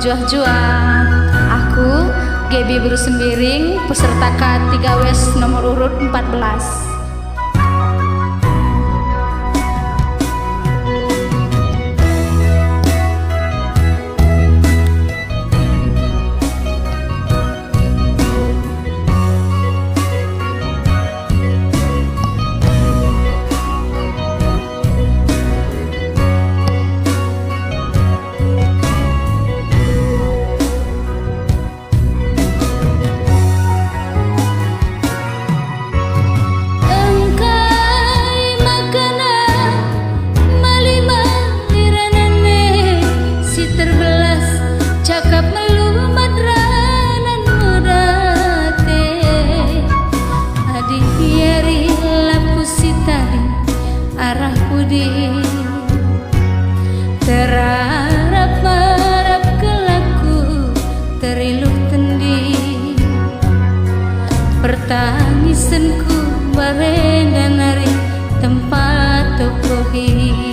juah-juah. Aku Gaby Buru Sembiring, peserta K3 Wes nomor urut 14. Terarap-arap kelaku teriluh tendi, pertangisanku barenda nari tempat tokohi.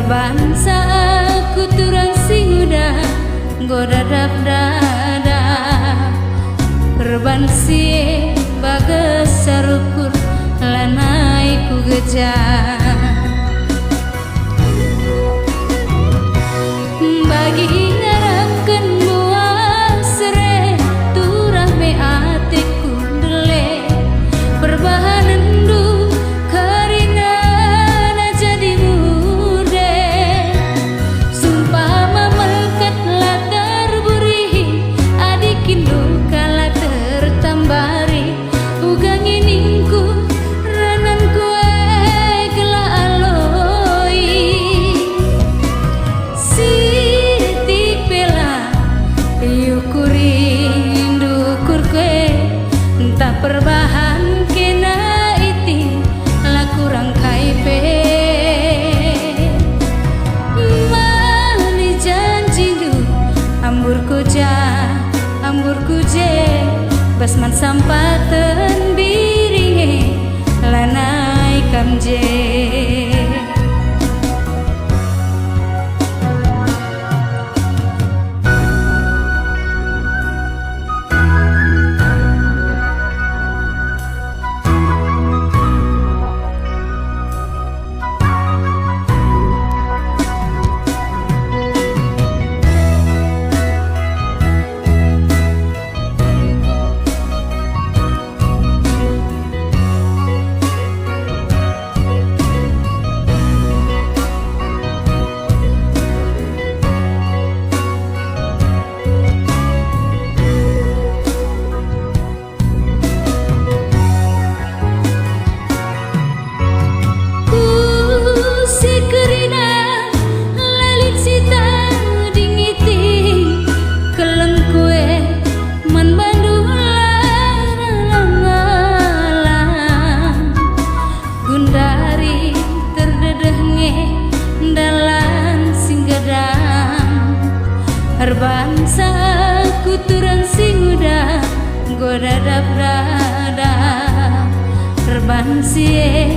Bangsa aku turang sing udah godadap dada perbansi bagas sarukur lanai ku gejar bagi ngarapkan buah sere turah me atiku dele perbahanan du perbahan kena iti lakurang kaipe mali janji du ambur kuje basman sampatan biringe lanai kamje. Bangsa aku turang sing udah godadap dada perbansi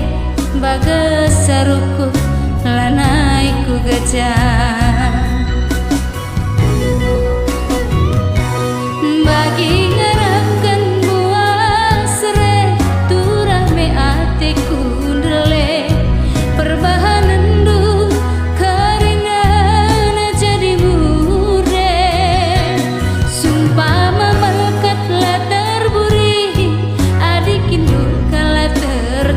bagas saruku lanai ku gajah bagi ngarapkan buah sere turah me atiku dele perbahanan du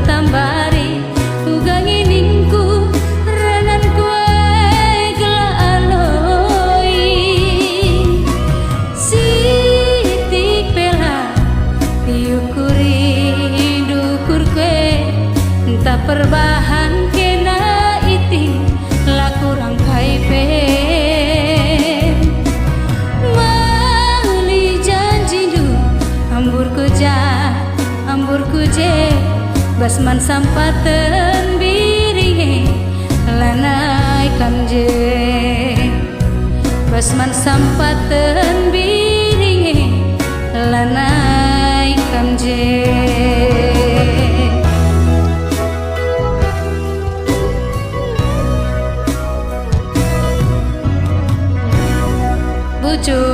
tambari ugang iningku renan kue basman sampaten biringe lanai kamje basman sampaten biringe lanai kamje bucu